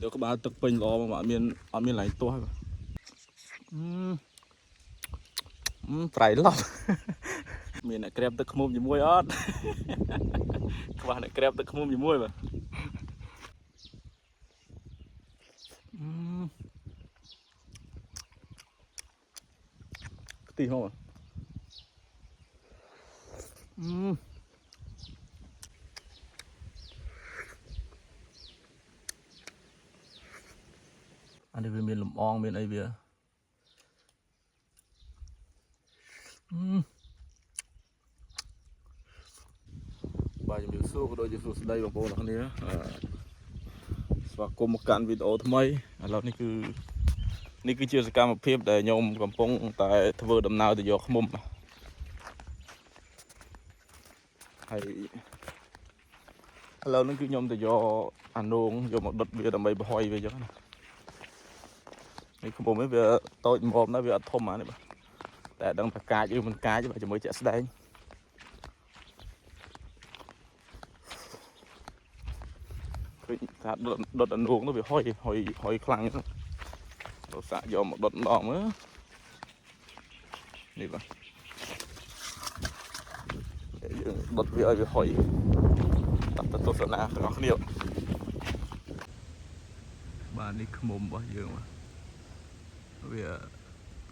Được các bạn tập bình lo mà bạn miền lại to phải lắm miền này kẹp tập mồm gì muôi ớt các bạn này kẹp tập mồm gì muôi mà tí không à anh đi về miền Lục Ong miền ấy về bài miền xuôi đôi miền xuôi đây bằng bộ là này và cùng một cạn video thay mấy làนี่คือกิจกรรมประเภทแต่โยมกำปงแต่ทว่าดำนาวแต่ยกมุมให้เรานั่นคือโยมแต่ยออันนงโยมดดเบียดำใบบ่อยไปเยอะนะนี่คือผมไม่เบียโต้มอมนะเบียทมมาเนี่ยแต่ดังประกาศอยู่มันกาจะไปจะไม่จะแสดงคือถ้าดดอันนงnó bị hoiคลั่งเราสะยอมดดดอกมั้ยนี่ป่ะดดเบียไปหอยตัดตัวสนาของเขาเดียวบ้านนี้ขมบ่เยอะว่ะเบีย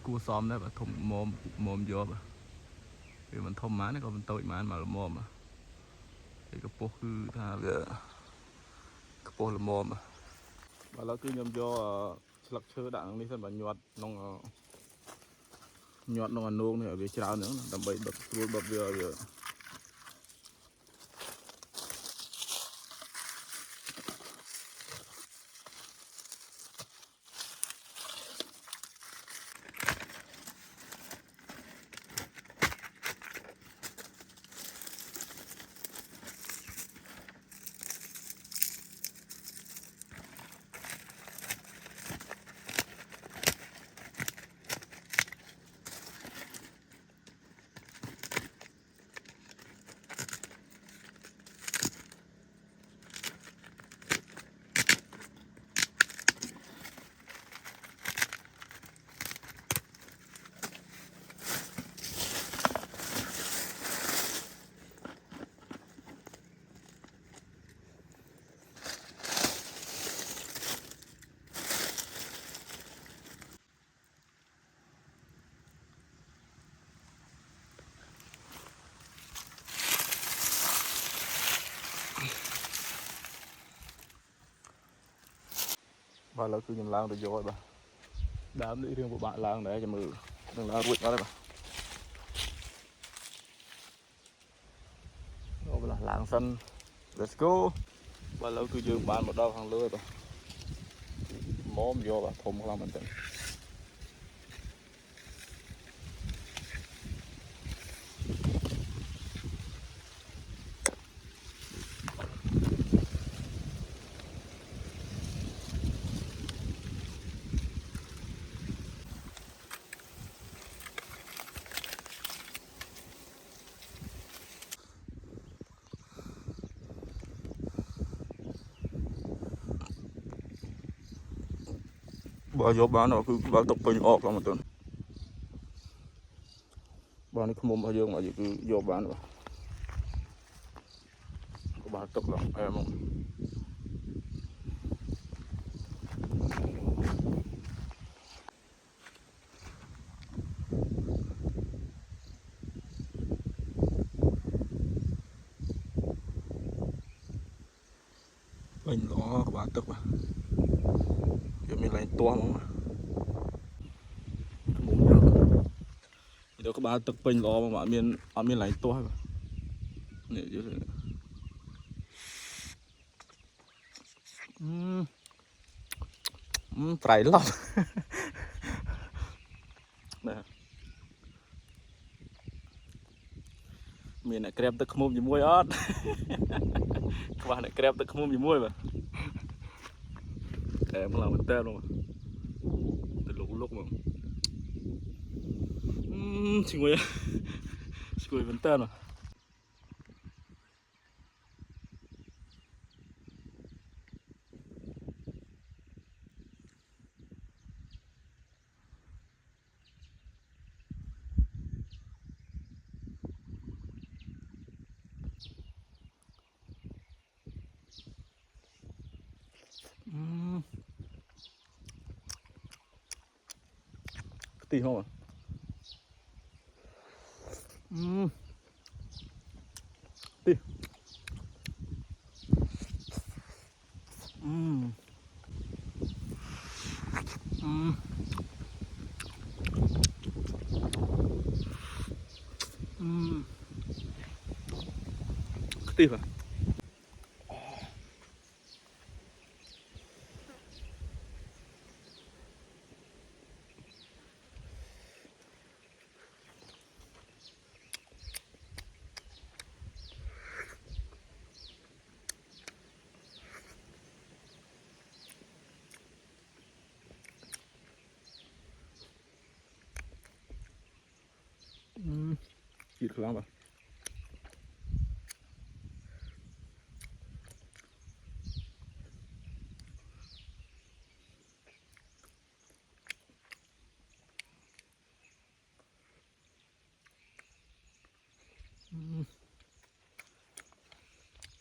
กูซ้อมได้ป่ะทมมอมเยอะป่ะเบียมันทมม้านี่ก็มันโตอีกม้ามาละมอมอ่ะไอ้กระโปงคือถ้าเบียกระโปงละมอมอ่ะvà là cứ nhầm do sặc sơ đạn đi xem bà nhọt nong nông này ở phía sau nữa đầm bầy đập vừa và là cứ nhầm lang được rồi bà đám đi riêng của bạn lang để cho mừ đừng lang quỵt nó đây bà đó là lang xanh let's go và là cứ dương bạn một đau hàng lưới bà móm vô bà thùng không mình tỉnh bà vô bán nó cứ bà tập bình ọc là một tuần bà này không muốn bà dương mà chỉ cứ vô bán rồi bà tập là em không bình đó các bạn tập à giờ mình lại to lắm mà các bạn tập bình lo mà miền lại to mà này chứ phải lắm nè miền này kẹp tập mồm gì muôi ớt các bạn này kẹp tập mồm gì muôi mà em làm mình tên luôn mà từ lúc mà xin quỳ mình tên mà Tí không à? Tí. Tí hả? Chịt khá lắm bà.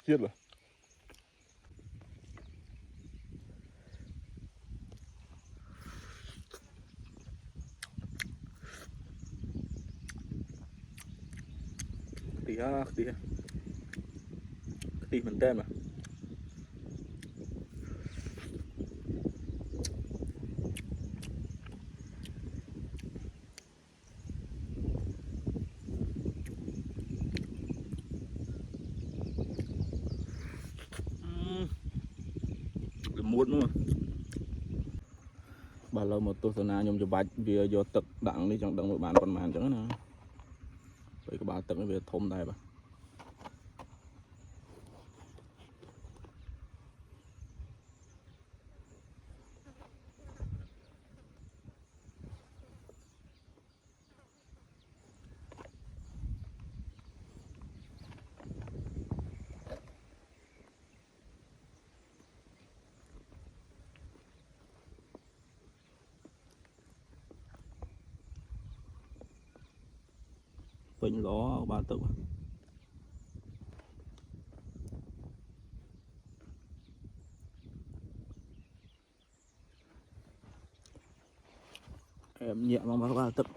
Chết rồi. Tí ha, tí ha. Tí mình tên mà. Muốt nữa mà. Bà lâu một tô sona nhôm cho bạch vì do tực đặng đi trong đằng một bàn còn màn chẳng nè. Vậy các bà tực về thôm đây bà. Vinh ló bà tực. Em nhẹ bằng bà tực.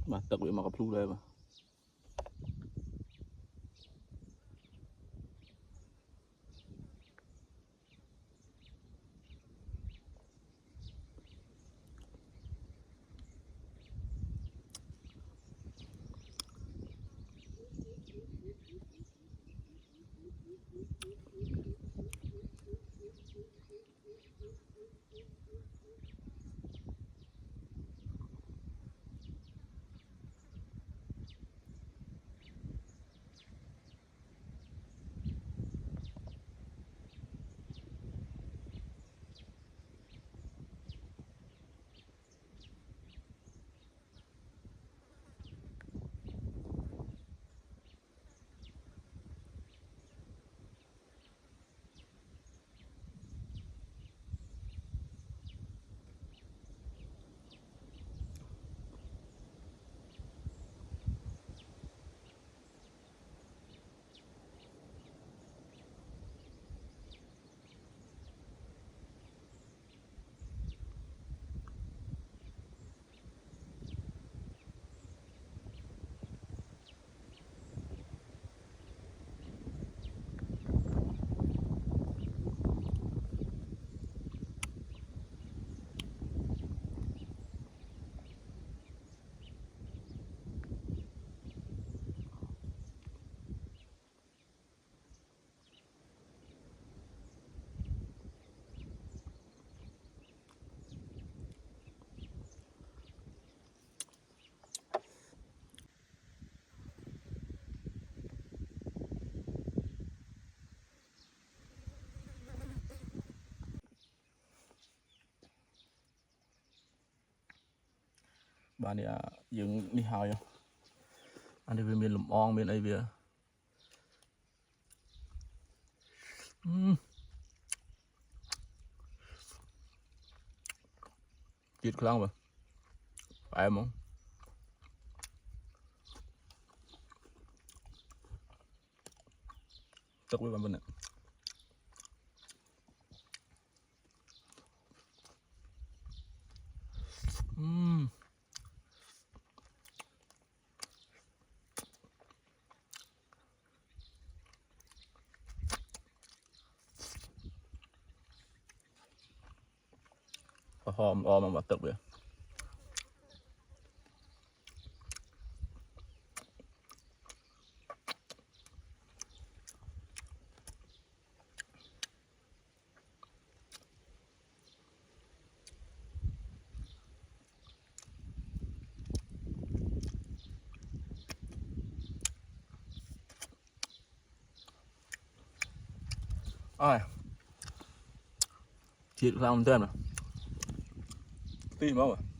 Bà tực bị mặc plu đây mà. bạn này dừng đi hỏi anh đi về miền lụm ong miền ấy về chít khăng vậy phải không tức với bạn bên này hòm om mà tức vậy ai chít khăng tên rồi tim không à